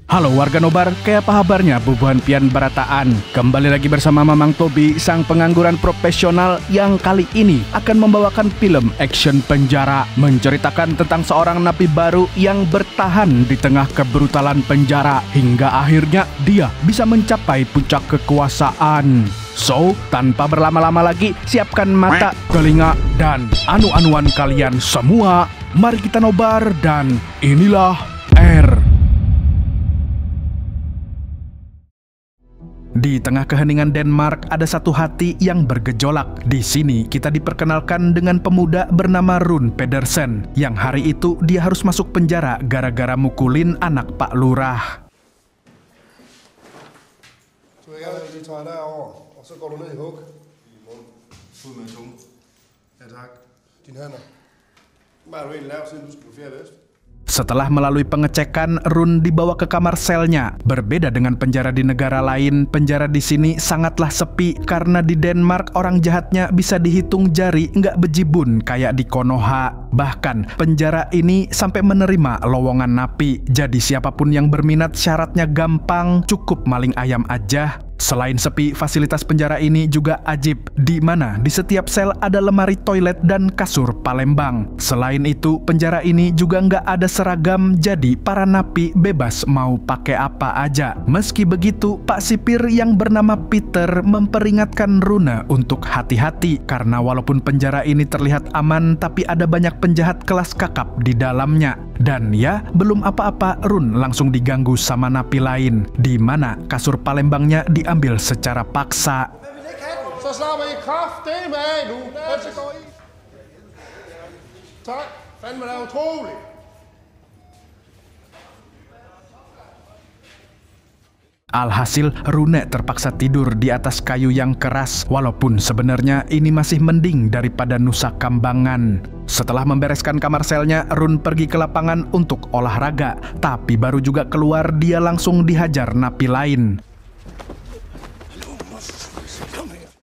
Halo warga Nobar, kayak apa kabarnya bubuhan pian barataan? Kembali lagi bersama Mamang Tobi, sang pengangguran profesional yang kali ini akan membawakan film action penjara, menceritakan tentang seorang napi baru yang bertahan di tengah kebrutalan penjara hingga akhirnya dia bisa mencapai puncak kekuasaan. So, tanpa berlama-lama lagi, siapkan mata, telinga, dan anu-anuan kalian semua. Mari kita nobar dan inilah R. Di tengah keheningan Denmark ada satu hati yang bergejolak. Di sini kita diperkenalkan dengan pemuda bernama Rune Pedersen yang hari itu dia harus masuk penjara gara-gara mukulin anak Pak Lurah. Setelah melalui pengecekan, Rune dibawa ke kamar selnya. Berbeda dengan penjara di negara lain, penjara di sini sangatlah sepi karena di Denmark orang jahatnya bisa dihitung jari, nggak bejibun kayak di Konoha. Bahkan penjara ini sampai menerima lowongan napi. Jadi siapapun yang berminat syaratnya gampang, cukup maling ayam aja. Selain sepi, fasilitas penjara ini juga ajib, di mana di setiap sel ada lemari toilet dan kasur Palembang. Selain itu, penjara ini juga nggak ada seragam, jadi para napi bebas mau pakai apa aja. Meski begitu, Pak Sipir yang bernama Peter memperingatkan Rune untuk hati-hati, karena walaupun penjara ini terlihat aman, tapi ada banyak penjahat kelas kakap di dalamnya. Dan ya, belum apa-apa, Rune langsung diganggu sama napi lain, di mana kasur Palembangnya diambil secara paksa. Alhasil, Rune terpaksa tidur di atas kayu yang keras, walaupun sebenarnya ini masih mending daripada Nusa Kambangan. Setelah membereskan kamar selnya, Rune pergi ke lapangan untuk olahraga, tapi baru juga keluar dia langsung dihajar napi lain.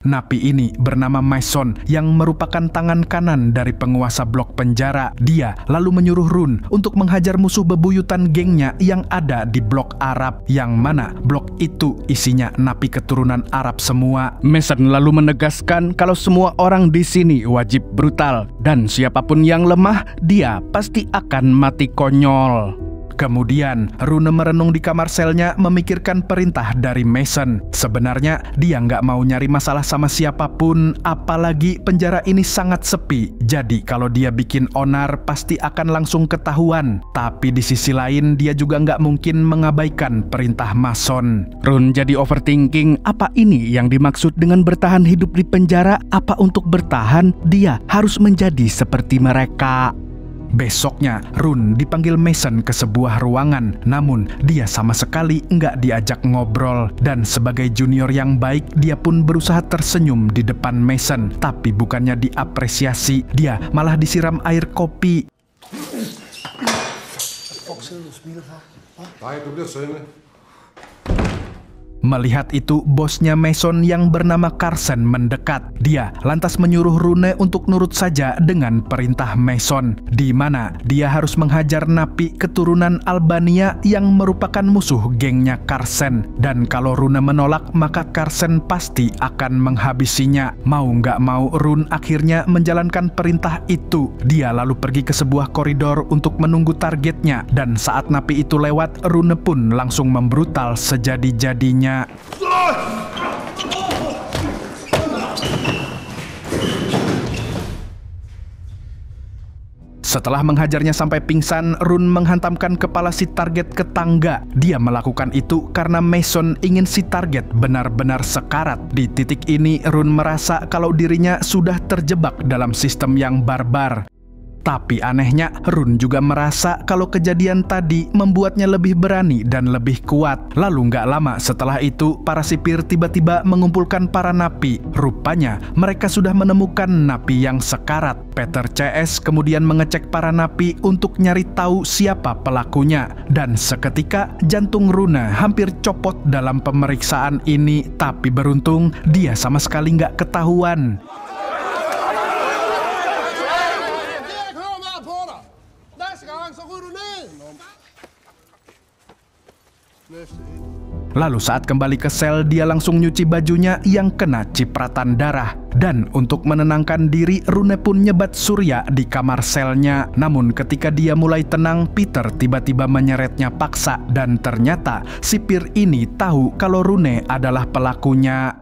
Napi ini bernama Mason yang merupakan tangan kanan dari penguasa blok penjara. Dia lalu menyuruh Rune untuk menghajar musuh bebuyutan gengnya yang ada di blok Arab, yang mana blok itu isinya napi keturunan Arab semua. Mason lalu menegaskan kalau semua orang di sini wajib brutal dan siapapun yang lemah dia pasti akan mati konyol. Kemudian, Rune merenung di kamar selnya memikirkan perintah dari Mason. Sebenarnya, dia nggak mau nyari masalah sama siapapun, apalagi penjara ini sangat sepi. Jadi, kalau dia bikin onar, pasti akan langsung ketahuan. Tapi di sisi lain, dia juga nggak mungkin mengabaikan perintah Mason. Rune jadi overthinking, apa ini yang dimaksud dengan bertahan hidup di penjara? Apa untuk bertahan, dia harus menjadi seperti mereka? Besoknya, Rune dipanggil Mason ke sebuah ruangan, namun dia sama sekali nggak diajak ngobrol. Dan sebagai junior yang baik, dia pun berusaha tersenyum di depan Mason. Tapi bukannya diapresiasi, dia malah disiram air kopi. Melihat itu, bosnya Mason yang bernama Carsten mendekat. Dia lantas menyuruh Rune untuk nurut saja dengan perintah Mason, di mana dia harus menghajar napi keturunan Albania yang merupakan musuh gengnya Carsten. Dan kalau Rune menolak, maka Carsten pasti akan menghabisinya. Mau nggak mau, Rune akhirnya menjalankan perintah itu. Dia lalu pergi ke sebuah koridor untuk menunggu targetnya. Dan saat napi itu lewat, Rune pun langsung membrutal sejadi-jadinya. Setelah menghajarnya sampai pingsan, Rune menghantamkan kepala si target ke tangga. Dia melakukan itu karena Mason ingin si target benar-benar sekarat. Di titik ini, Rune merasa kalau dirinya sudah terjebak dalam sistem yang barbar. Tapi anehnya, Rune juga merasa kalau kejadian tadi membuatnya lebih berani dan lebih kuat. Lalu nggak lama setelah itu, para sipir tiba-tiba mengumpulkan para napi. Rupanya, mereka sudah menemukan napi yang sekarat. Peter CS kemudian mengecek para napi untuk nyari tahu siapa pelakunya. Dan seketika, jantung Rune hampir copot dalam pemeriksaan ini. Tapi beruntung, dia sama sekali nggak ketahuan. Lalu saat kembali ke sel, dia langsung nyuci bajunya yang kena cipratan darah. Dan untuk menenangkan diri, Rune pun nyebat Surya di kamar selnya. Namun ketika dia mulai tenang, Peter tiba-tiba menyeretnya paksa. Dan ternyata sipir ini tahu kalau Rune adalah pelakunya.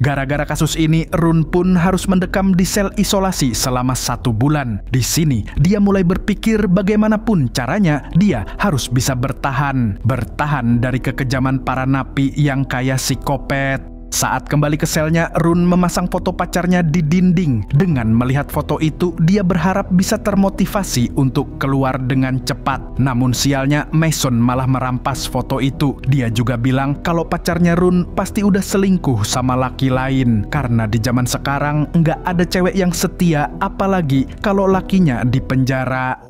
Gara-gara kasus ini, Rune pun harus mendekam di sel isolasi selama 1 bulan. Di sini, dia mulai berpikir bagaimanapun caranya dia harus bisa bertahan. Bertahan dari kekejaman para napi yang kayak psikopat. Saat kembali ke selnya, Rune memasang foto pacarnya di dinding. Dengan melihat foto itu, dia berharap bisa termotivasi untuk keluar dengan cepat. Namun sialnya, Mason malah merampas foto itu. Dia juga bilang kalau pacarnya Rune pasti udah selingkuh sama laki lain. Karena di zaman sekarang nggak ada cewek yang setia, apalagi kalau lakinya di penjara.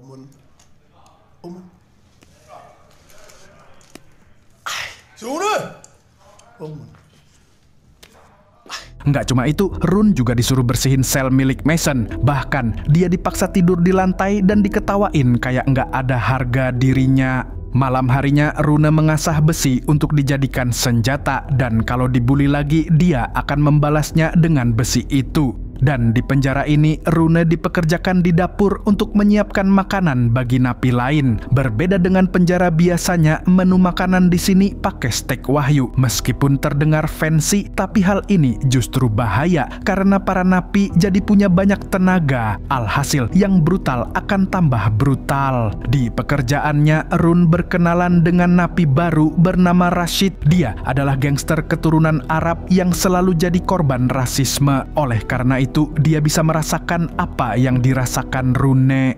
Nggak cuma itu, Rune juga disuruh bersihin sel milik Mason. Bahkan, dia dipaksa tidur di lantai dan diketawain kayak nggak ada harga dirinya. Malam harinya, Rune mengasah besi untuk dijadikan senjata. Dan kalau dibully lagi, dia akan membalasnya dengan besi itu. Dan di penjara ini, Rune dipekerjakan di dapur untuk menyiapkan makanan bagi napi lain. Berbeda dengan penjara biasanya, menu makanan di sini pakai steak wahyu. Meskipun terdengar fancy, tapi hal ini justru bahaya karena para napi jadi punya banyak tenaga. Alhasil, yang brutal akan tambah brutal. Di pekerjaannya, Rune berkenalan dengan napi baru bernama Rashid. Dia adalah gangster keturunan Arab yang selalu jadi korban rasisme. Oleh karena itu, dia bisa merasakan apa yang dirasakan Rune.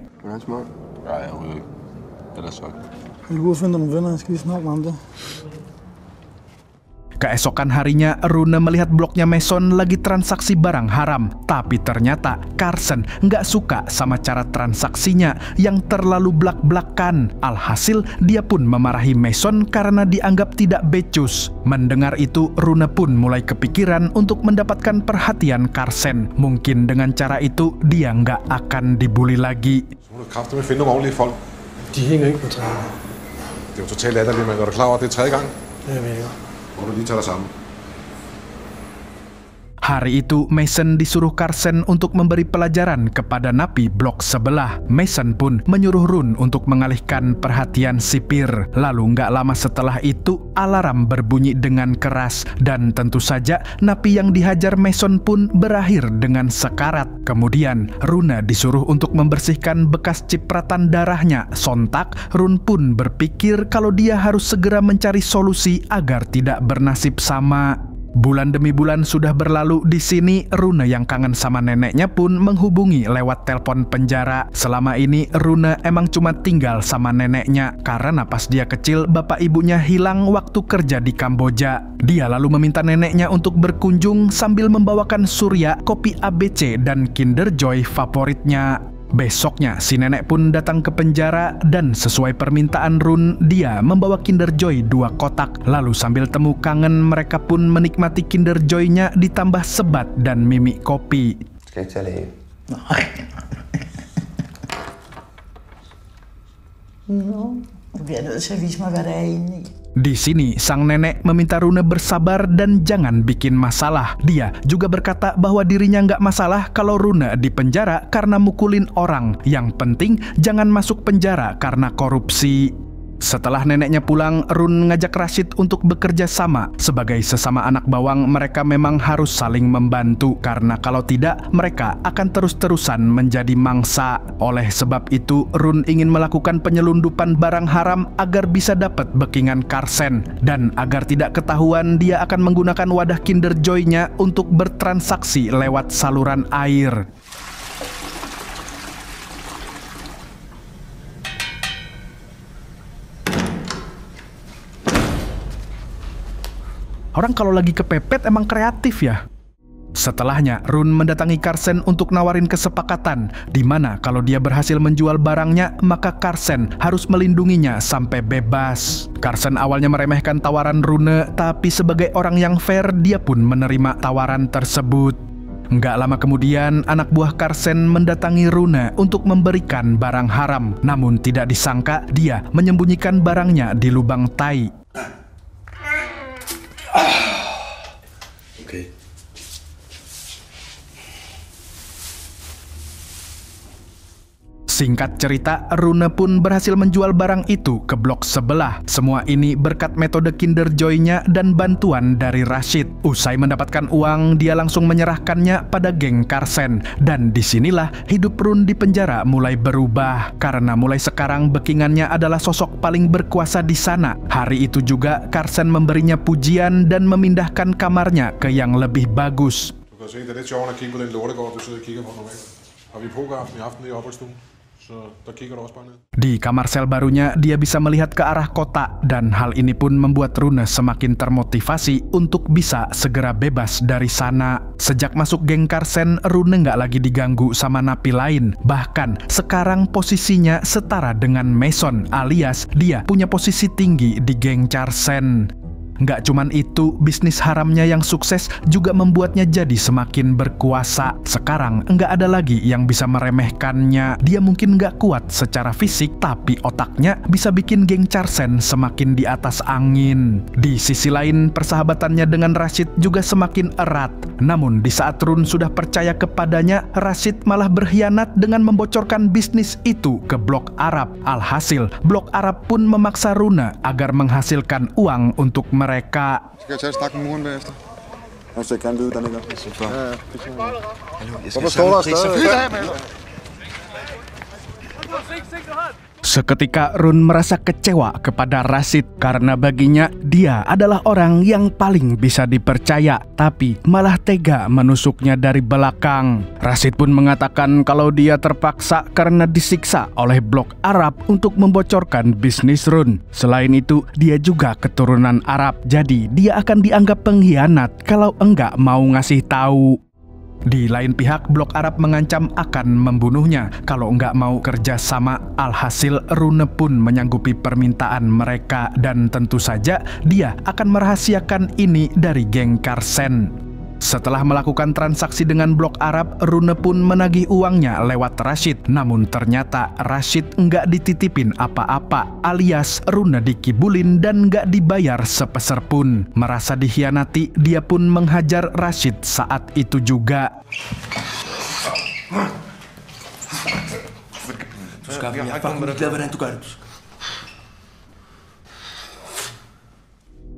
Keesokan harinya, Rune melihat bloknya Mason lagi transaksi barang haram. Tapi ternyata Carson nggak suka sama cara transaksinya yang terlalu blak-blakan. Alhasil, dia pun memarahi Mason karena dianggap tidak becus. Mendengar itu, Rune pun mulai kepikiran untuk mendapatkan perhatian Carson. Mungkin dengan cara itu, dia nggak akan dibully lagi. De hænger ikke på træerne. Det er jo totalt latterligt, man gør det klar over, det er 3. gang. Det ved jeg. Må du lige tage dig sammen. Hari itu, Mason disuruh Carson untuk memberi pelajaran kepada napi blok sebelah. Mason pun menyuruh Rune untuk mengalihkan perhatian sipir. Lalu nggak lama setelah itu, alarm berbunyi dengan keras. Dan tentu saja, napi yang dihajar Mason pun berakhir dengan sekarat. Kemudian, Rune disuruh untuk membersihkan bekas cipratan darahnya. Sontak, Rune pun berpikir kalau dia harus segera mencari solusi agar tidak bernasib sama. Bulan demi bulan sudah berlalu. Di sini, Rune yang kangen sama neneknya pun menghubungi lewat telepon penjara. Selama ini, Rune emang cuma tinggal sama neneknya karena pas dia kecil, bapak ibunya hilang waktu kerja di Kamboja. Dia lalu meminta neneknya untuk berkunjung sambil membawakan Surya kopi ABC dan Kinder Joy favoritnya. Besoknya, si nenek pun datang ke penjara dan sesuai permintaan Rune, dia membawa Kinder Joy 2 kotak. Lalu sambil temu kangen, mereka pun menikmati Kinder Joy-nya ditambah sebat dan mimi kopi. Di sini, sang nenek meminta Rune bersabar dan jangan bikin masalah. Dia juga berkata bahwa dirinya nggak masalah kalau Rune di penjara karena mukulin orang. Yang penting, jangan masuk penjara karena korupsi. Setelah neneknya pulang, Rune ngajak Rashid untuk bekerja sama. Sebagai sesama anak bawang, mereka memang harus saling membantu. Karena kalau tidak, mereka akan terus-terusan menjadi mangsa. Oleh sebab itu, Rune ingin melakukan penyelundupan barang haram agar bisa dapat backingan Carson. Dan agar tidak ketahuan, dia akan menggunakan wadah Kinder Joy-nya untuk bertransaksi lewat saluran air. Orang kalau lagi kepepet emang kreatif ya. Setelahnya, Rune mendatangi Carlsen untuk nawarin kesepakatan, di mana kalau dia berhasil menjual barangnya, maka Carlsen harus melindunginya sampai bebas. Carlsen awalnya meremehkan tawaran Rune, tapi sebagai orang yang fair, dia pun menerima tawaran tersebut. Nggak lama kemudian, anak buah Carlsen mendatangi Rune untuk memberikan barang haram. Namun tidak disangka, dia menyembunyikan barangnya di lubang tai. Okay. Singkat cerita, Rune pun berhasil menjual barang itu ke blok sebelah. Semua ini berkat metode Kinder Joy-nya dan bantuan dari Rashid. Usai mendapatkan uang, dia langsung menyerahkannya pada geng Carlsen. Dan disinilah hidup Rune di penjara mulai berubah. Karena mulai sekarang backingannya adalah sosok paling berkuasa di sana. Hari itu juga Carlsen memberinya pujian dan memindahkan kamarnya ke yang lebih bagus. Du kan se, det er lidt sjovt at kigge på den lortegård, du sidder og kigger på normalt. Har vi pokeraften i aften i opholdsstuen? Di kamar sel barunya, dia bisa melihat ke arah kota, dan hal ini pun membuat Rune semakin termotivasi untuk bisa segera bebas dari sana. Sejak masuk geng Carlsen, Rune nggak lagi diganggu sama napi lain. Bahkan, sekarang posisinya setara dengan Mason, alias dia punya posisi tinggi di geng Carlsen. Nggak cuman itu, bisnis haramnya yang sukses juga membuatnya jadi semakin berkuasa. Sekarang nggak ada lagi yang bisa meremehkannya. Dia mungkin nggak kuat secara fisik, tapi otaknya bisa bikin geng Carlsen semakin di atas angin. Di sisi lain, persahabatannya dengan Rashid juga semakin erat. Namun di saat Rune sudah percaya kepadanya, Rashid malah berkhianat dengan membocorkan bisnis itu ke Blok Arab. Alhasil, Blok Arab pun memaksa Rune agar menghasilkan uang untuk mereka. Skal jeg tage et snak med muren bagefter? Jeg kan vide, hvordan det går. Super. Hvorfor står der stadig? Seketika Rune merasa kecewa kepada Rashid karena baginya dia adalah orang yang paling bisa dipercaya, tapi malah tega menusuknya dari belakang. Rashid pun mengatakan kalau dia terpaksa karena disiksa oleh Blok Arab untuk membocorkan bisnis Rune. Selain itu, dia juga keturunan Arab, jadi dia akan dianggap pengkhianat kalau enggak mau ngasih tahu. Di lain pihak, Blok Arab mengancam akan membunuhnya kalau nggak mau kerja sama. Alhasil, Rune pun menyanggupi permintaan mereka, dan tentu saja dia akan merahasiakan ini dari geng Carlsen. Setelah melakukan transaksi dengan Blok Arab, Rune pun menagih uangnya lewat Rashid. Namun ternyata Rashid nggak dititipin apa-apa, alias Rune dikibulin dan nggak dibayar sepeser pun. Merasa dikhianati, dia pun menghajar Rashid saat itu juga.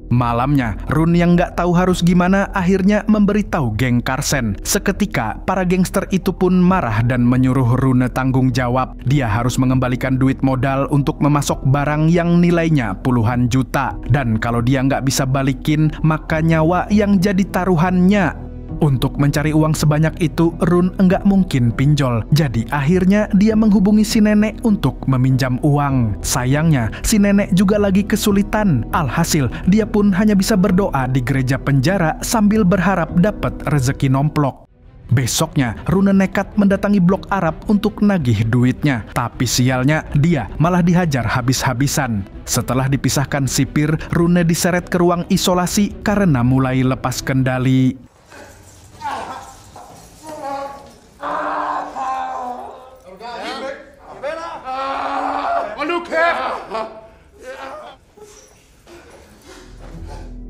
Malamnya, Rune yang nggak tahu harus gimana akhirnya memberitahu geng Carlsen. Seketika, para gangster itu pun marah dan menyuruh Rune tanggung jawab. Dia harus mengembalikan duit modal untuk memasok barang yang nilainya puluhan juta. Dan kalau dia nggak bisa balikin, maka nyawa yang jadi taruhannya. Untuk mencari uang sebanyak itu, Rune enggak mungkin pinjol. Jadi akhirnya dia menghubungi si nenek untuk meminjam uang. Sayangnya, si nenek juga lagi kesulitan. Alhasil, dia pun hanya bisa berdoa di gereja penjara sambil berharap dapat rezeki nomplok. Besoknya, Rune nekat mendatangi Blok Arab untuk nagih duitnya. Tapi sialnya, dia malah dihajar habis-habisan. Setelah dipisahkan sipir, Rune diseret ke ruang isolasi karena mulai lepas kendali.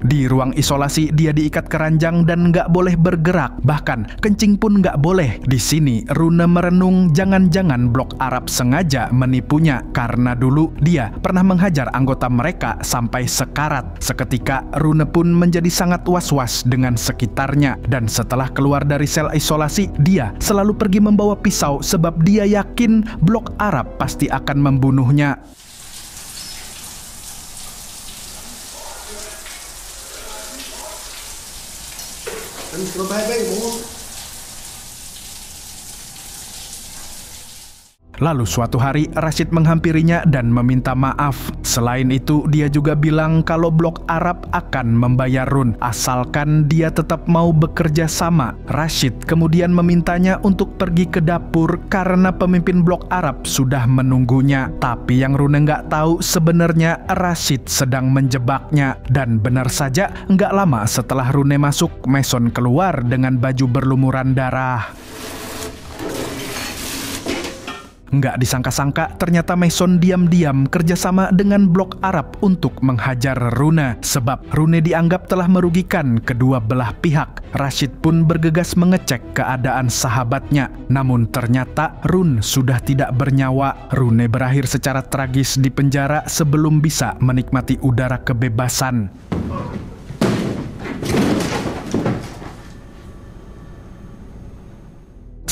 Di ruang isolasi, dia diikat ke ranjang dan nggak boleh bergerak. Bahkan, kencing pun nggak boleh. Di sini, Rune merenung jangan-jangan Blok Arab sengaja menipunya. Karena dulu, dia pernah menghajar anggota mereka sampai sekarat. Seketika, Rune pun menjadi sangat was-was dengan sekitarnya. Dan setelah keluar dari sel isolasi, dia selalu pergi membawa pisau sebab dia yakin Blok Arab pasti akan membunuhnya. Lalu suatu hari Rashid menghampirinya dan meminta maaf. Selain itu, dia juga bilang kalau blok Arab akan membayar Run asalkan dia tetap mau bekerja sama. Rashid kemudian memintanya untuk pergi ke dapur karena pemimpin blok Arab sudah menunggunya. Tapi yang Rune nggak tahu sebenarnya Rashid sedang menjebaknya. Dan benar saja, nggak lama setelah Rune masuk, Mason keluar dengan baju berlumuran darah. Nggak disangka-sangka, ternyata Mason diam-diam kerjasama dengan blok Arab untuk menghajar Rune. Sebab Rune dianggap telah merugikan kedua belah pihak. Rashid pun bergegas mengecek keadaan sahabatnya. Namun ternyata Rune sudah tidak bernyawa. Rune berakhir secara tragis di penjara sebelum bisa menikmati udara kebebasan.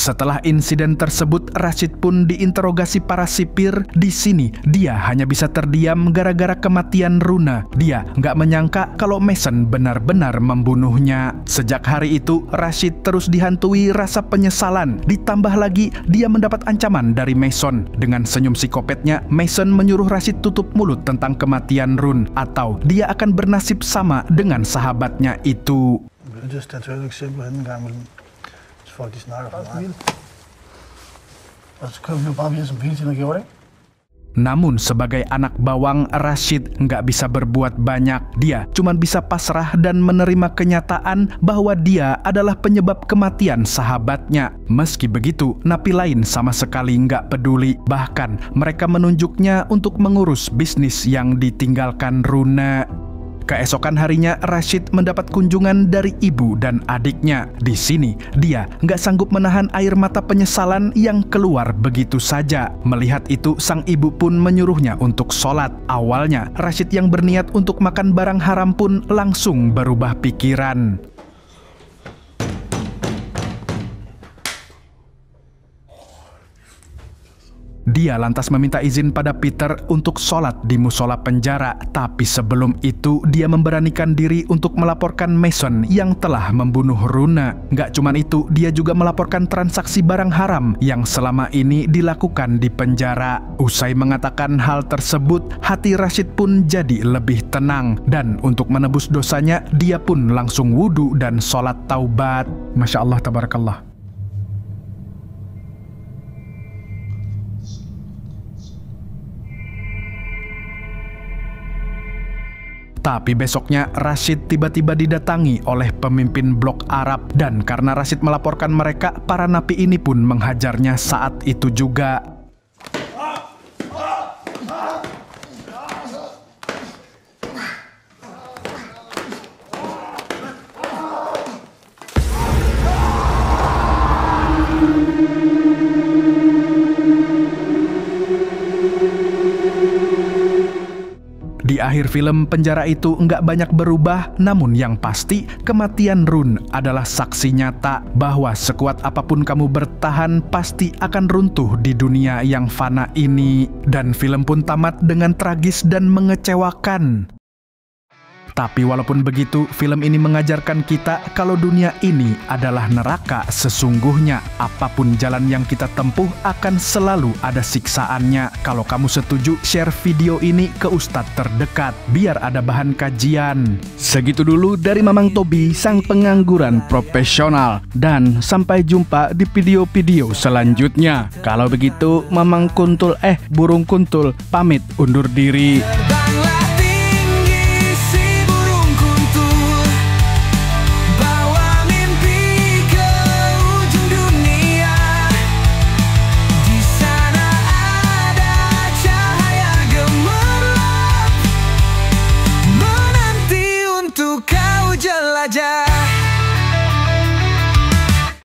Setelah insiden tersebut, Rashid pun diinterogasi para sipir. Di sini, dia hanya bisa terdiam gara-gara kematian Rune. Dia nggak menyangka kalau Mason benar-benar membunuhnya. Sejak hari itu, Rashid terus dihantui rasa penyesalan. Ditambah lagi, dia mendapat ancaman dari Mason. Dengan senyum psikopatnya, Mason menyuruh Rashid tutup mulut tentang kematian Rune, atau dia akan bernasib sama dengan sahabatnya itu. Folk de snakker for meget. Og så kører vi jo bare videre som hele tiden har gjort, ikke? Namun sebagai anak bawang, Rashid nggak bisa berbuat banyak. Dia cuma bisa pasrah dan menerima kenyataan bahwa dia adalah penyebab kematian sahabatnya. Meski begitu, napi lain sama sekali nggak peduli. Bahkan mereka menunjuknya untuk mengurus bisnis yang ditinggalkan Rune. Keesokan harinya, Rashid mendapat kunjungan dari ibu dan adiknya. Di sini, dia nggak sanggup menahan air mata penyesalan yang keluar begitu saja. Melihat itu, sang ibu pun menyuruhnya untuk sholat. Awalnya, Rashid yang berniat untuk makan barang haram pun langsung berubah pikiran. Dia lantas meminta izin pada Peter untuk sholat di musola penjara. Tapi sebelum itu, dia memberanikan diri untuk melaporkan Mason yang telah membunuh Rune. Nggak cuman itu, dia juga melaporkan transaksi barang haram yang selama ini dilakukan di penjara. Usai mengatakan hal tersebut, hati Rashid pun jadi lebih tenang. Dan untuk menebus dosanya, dia pun langsung wudhu dan sholat taubat. Masya Allah, tabarakallah. Tapi besoknya Rashid tiba-tiba didatangi oleh pemimpin blok Arab. Dan karena Rashid melaporkan mereka, para napi ini pun menghajarnya saat itu juga. Di akhir film, penjara itu nggak banyak berubah, namun yang pasti kematian Rune adalah saksi nyata bahwa sekuat apapun kamu bertahan pasti akan runtuh di dunia yang fana ini. Dan film pun tamat dengan tragis dan mengecewakan. Tapi walaupun begitu, film ini mengajarkan kita kalau dunia ini adalah neraka sesungguhnya. Apapun jalan yang kita tempuh akan selalu ada siksaannya. Kalau kamu setuju, share video ini ke ustadz terdekat biar ada bahan kajian. Segitu dulu dari Mamang Tobi, sang pengangguran profesional. Dan sampai jumpa di video-video selanjutnya. Kalau begitu, Mamang Kuntul Burung Kuntul pamit undur diri. Jelajah.